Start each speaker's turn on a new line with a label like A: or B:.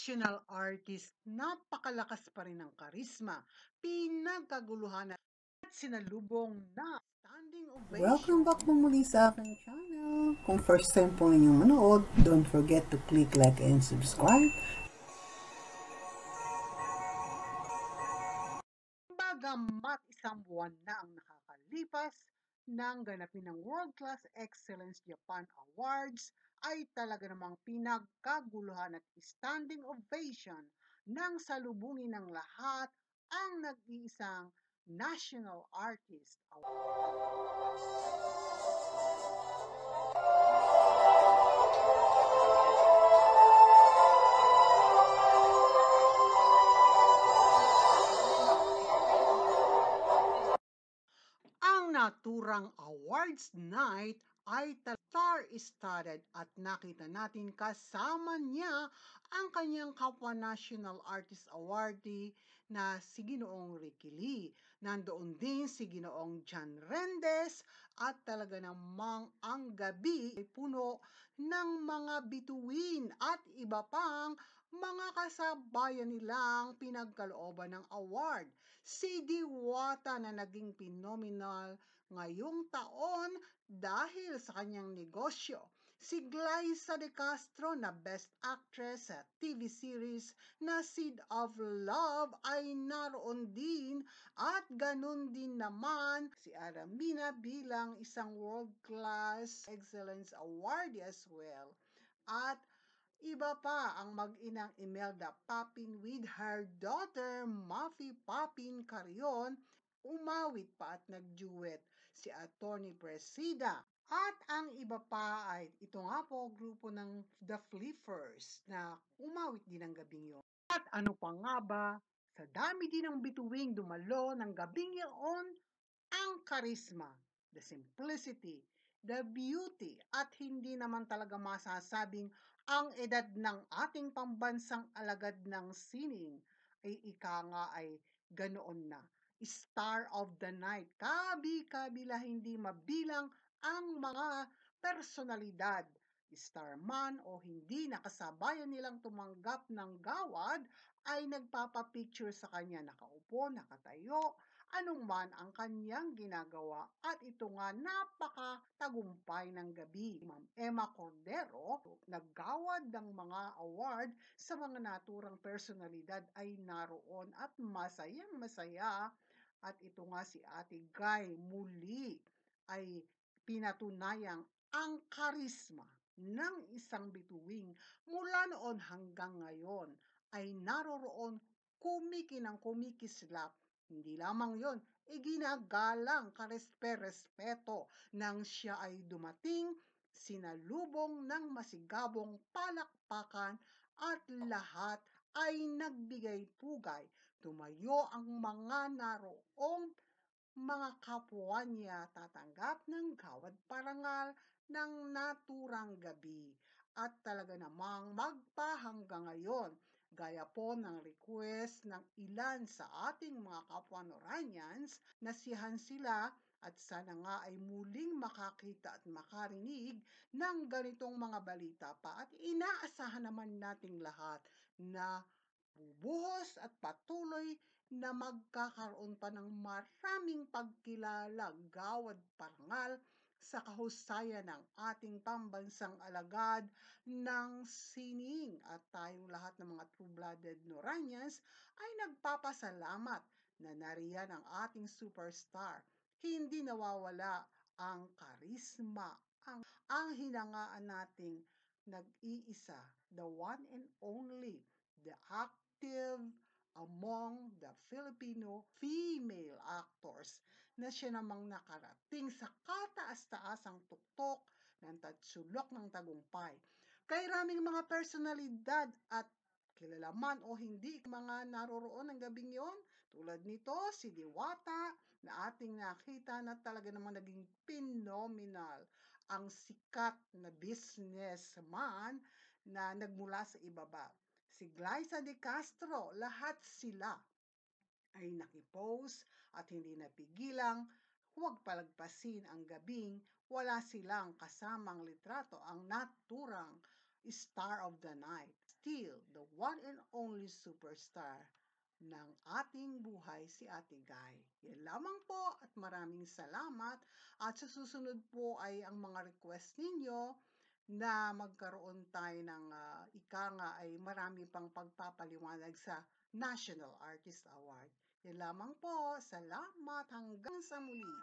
A: national artist, napakalakas pa rin ng karisma, pinagkaguluhan at sinalubong na standing
B: Welcome
A: ovation.
B: back po muli sa aking channel. Kung first time po ninyong manood, don't forget to click like and subscribe.
A: Bagamat isang buwan na ang nakakalipas ng ganapin ng World Class Excellence Japan Awards, ay talaga namang pinagkaguluhan at standing ovation ng salubungin ng lahat ang nag-iisang National Artist Award. Ang naturang awards night ay star-studded at nakita natin kasama niya ang kanyang kapwa National Artist Awardee na si Ginoong Ricky Lee. Nandoon din si Ginoong John Rendes at talaga namang ang gabi ay puno ng mga bituin at iba pang mga kasabayan nilang pinagkalooban ng award. Si Diwata na naging phenomenal ngayong taon dahil sa kanyang negosyo. Si Glyza De Castro na Best Actress sa TV series na Seed of Love ay naroon din at ganun din naman si Aramina bilang isang World Class Excellence Awardee as well. At iba pa ang mag-inang Imelda Papin with her daughter Mafi Papin Carion, umawit pa at nag-duet si Attorney Presida. At ang iba pa ay ito nga po grupo ng The Flippers na umawit din ng gabing yon. At ano pa nga ba, sa dami din ng bituing dumalo ng gabing yon, ang charisma, the simplicity, the beauty, at hindi naman talaga masasabing ang edad ng ating pambansang alagad ng sining ay ika nga ay ganoon na. Star of the night, kabi-kabila hindi mabilang ang mga personalidad, star man o hindi, nakasabayan nilang tumanggap ng gawad ay nagpapapicture sa kanya nakaupo, nakatayo, anong man ang kanyang ginagawa, at ito nga napakatagumpay ng gabi. Ma'am Emma Cordero, naggawad ng mga award sa mga naturang personalidad ay naroon at masayang masaya. At ito nga si Ate Guy muli ay pinatunayang ang karisma ng isang bituing mula noon hanggang ngayon ay naroroon kumikinang kumikislap. Hindi lamang yon, iginagalang karespe-respeto nang siya ay dumating, sinalubong ng masigabong palakpakan at lahat ay nagbigay pugay. Tumayo ang mga naroong mga kapwa niya tatanggap ng gawad parangal ng naturang gabi. At talaga namang magpahanggang ngayon, gaya po ng request ng ilan sa ating mga kapwa Noranians, nasiyahan sila at sana nga ay muling makakita at makarinig ng ganitong mga balita pa, at inaasahan naman nating lahat na bubuhos at patuloy na magkakaroon pa ng maraming pagkilala, gawad parangal sa kahusayan ng ating pambansang alagad ng sining. At tayong lahat ng mga true-blooded Noranians ay nagpapasalamat na nariyan ang ating superstar. Hindi nawawala ang karisma, ang hinangaan nating nag-iisa, the one and only, the active among the Filipino female actors na siya namang nakarating sa kataas-taasang tuktok ng tatsulok ng tagumpay. Kay raming mga personalidad at kilala man o hindi mga naroroon ng gabing yon, tulad nito si Diwata na ating nakita na talaga namang naging phenomenal, ang sikat na businessman na nagmula sa ibaba. Si Glyza De Castro, lahat sila ay nakipost at hindi napigilang huwag palagpasin ang gabing wala silang kasamang litrato ang naturang star of the night. Still, the one and only superstar ng ating buhay, si Ate Guy. Yan lamang po at maraming salamat. At sa susunod po ay ang mga request ninyo na magkaroon tayo ng ika nga ay marami pang pagpapaliwanag sa National Artist Award. Yan lamang po. Salamat. Hanggang sa muli.